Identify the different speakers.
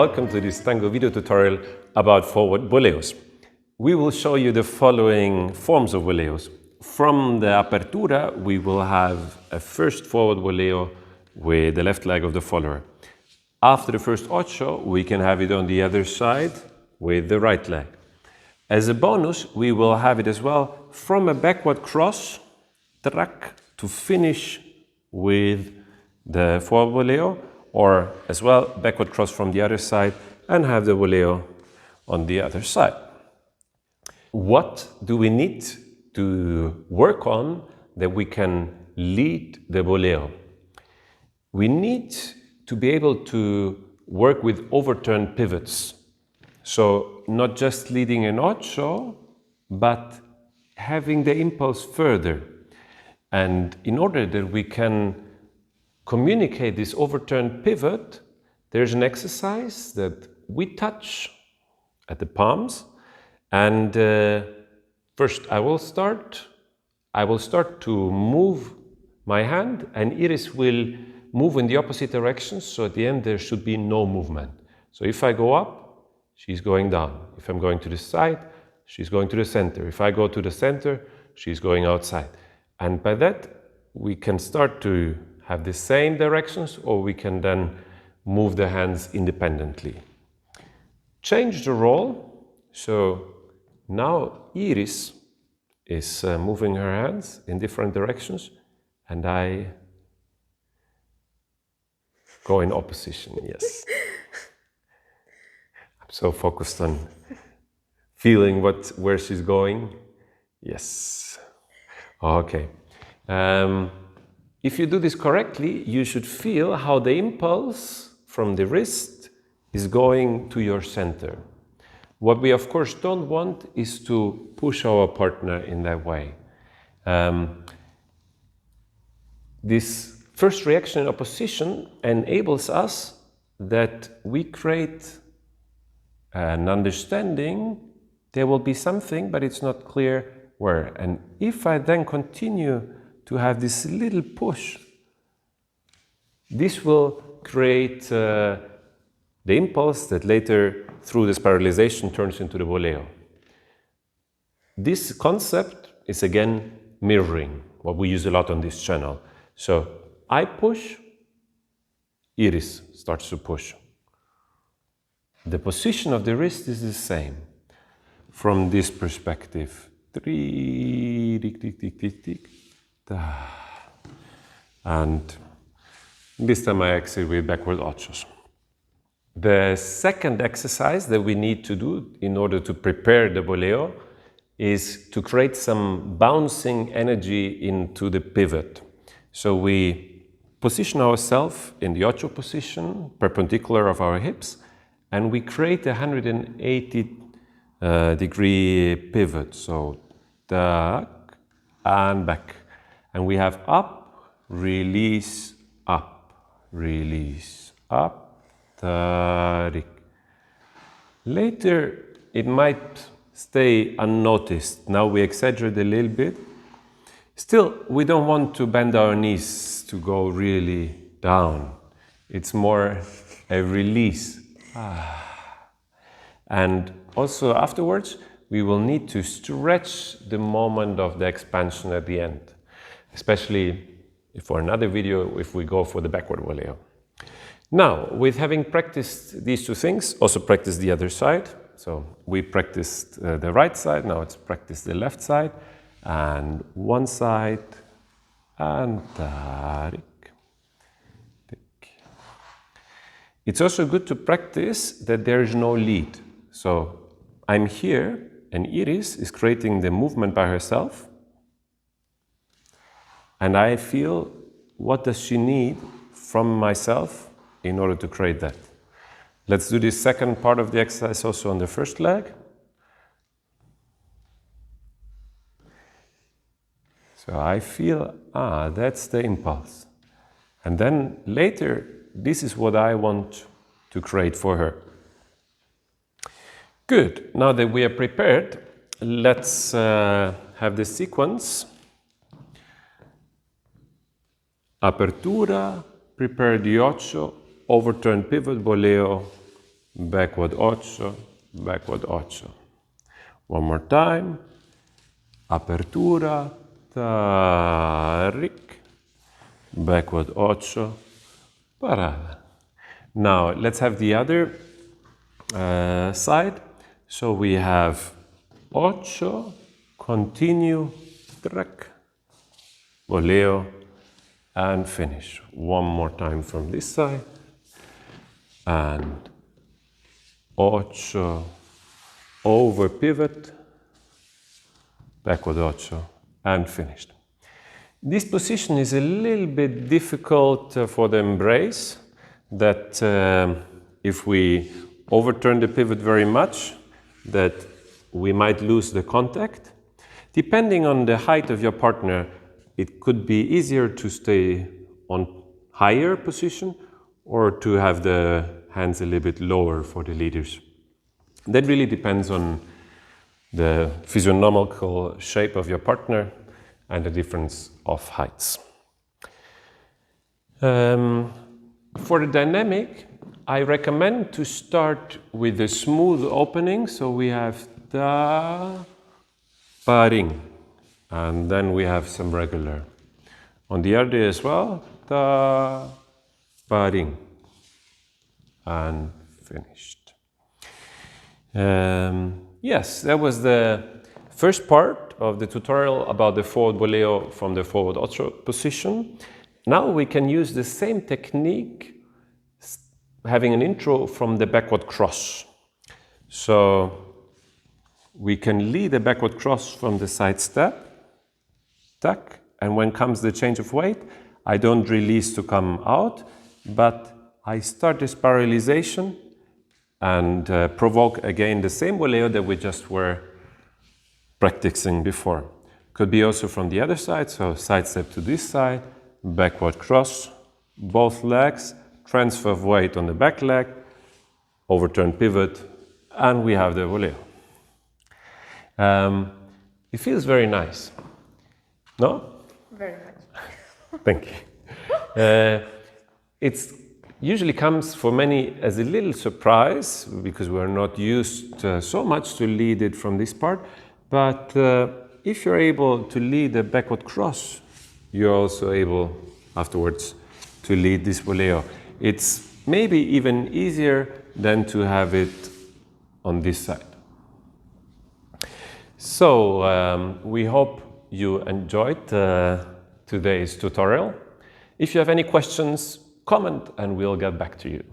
Speaker 1: welcome to this Tango video tutorial about forward Boleos. We will show you the following forms of Boleos. From the Apertura, we will have a first forward Boleo with the left leg of the follower. After the first Ocho, we can have it on the other side with the right leg. As a bonus, we will have it as well from a backward cross track to finish with the forward Boleo, or as well backward cross from the other side and have the Boleo on the other side. What do we need to work on that we can lead the Boleo? We need to be able to work with overturned pivots. So not just leading an Ocho, but having the impulse further. And in order that we can communicate this overturned pivot, there's an exercise that we touch at the palms. And first I will start to move my hand, and Iris will move in the opposite direction, so at the end there should be no movement. So if I go up, she's going down. If I'm going to the side, she's going to the center. If I go to the center, she's going outside. And by that, we can start to have the same directions, or we can then move the hands independently. Change the role. So now Iris is moving her hands in different directions, and I go in opposition, yes. I'm so focused on feeling where she's going. Yes. Okay. If you do this correctly, you should feel how the impulse from the wrist is going to your center. What we of course don't want is to push our partner in that way. This first reaction in opposition enables us that we create an understanding. There will be something, but it's not clear where. And if I then continue to have this little push, this will create the impulse that later, through the spiralization, turns into the Boleo. This concept is again mirroring, what we use a lot on this channel. So I push, Iris starts to push. The position of the wrist is the same. From this perspective, and this time I exit with backward Ochos. The second exercise that we need to do in order to prepare the Boleo is to create some bouncing energy into the pivot. So we position ourselves in the Ocho position, perpendicular of our hips, and we create a 180 degree pivot. So back and back. And we have up, release, up, release, up, tarik. Later, it might stay unnoticed. Now we exaggerate a little bit. Still, we don't want to bend our knees to go really down. It's more a release. And also afterwards, we will need to stretch the moment of the expansion at the end. Especially for another video, if we go for the backward Boleo. Now, with having practiced these two things, also practice the other side. So we practiced the right side, now let's practice the left side. And one side, and tarik. It's also good to practice that there is no lead. So I'm here, and Iris is creating the movement by herself. And I feel, what does she need from myself in order to create that? Let's do this second part of the exercise also on the first leg. So I feel, that's the impulse. And then later, this is what I want to create for her. Good. Now that we are prepared, let's have the sequence. Apertura, prepare the Ocho, overturned pivot, Boleo, backward ocho, backward ocho. One more time. Apertura, tarik, backward ocho, parada. Now let's have the other side. So we have ocho, continue, track, boleo, and finish. One more time from this side. And ocho, over pivot, backward ocho, and finished. This position is a little bit difficult for the embrace, that if we overturn the pivot very much, that we might lose the contact. Depending on the height of your partner, it could be easier to stay on higher position or to have the hands a little bit lower for the leaders. That really depends on the physiognomical shape of your partner and the difference of heights. For the dynamic, I recommend to start with a smooth opening. So we have da, paring, and then we have some regular. On the other as well, da, paring, and finished. Yes, that was the first part of the tutorial about the forward boleo from the forward ocho position. Now we can use the same technique, having an intro from the backward cross. So we can lead a backward cross from the side step, tack, and when comes the change of weight, I don't release to come out, but I start the spiralization and provoke again the same boleo that we just were practicing before. Could be also from the other side, so side step to this side, backward cross, both legs, transfer of weight on the back leg, overturned pivot, and we have the boleo. It feels very nice, no?
Speaker 2: Very much.
Speaker 1: Thank you. It usually comes for many as a little surprise, because we're not used so much to lead it from this part, but if you're able to lead a backward cross, you're also able afterwards to lead this boleo. It's maybe even easier than to have it on this side. So we hope you enjoyed today's tutorial. If you have any questions, comment and we'll get back to you.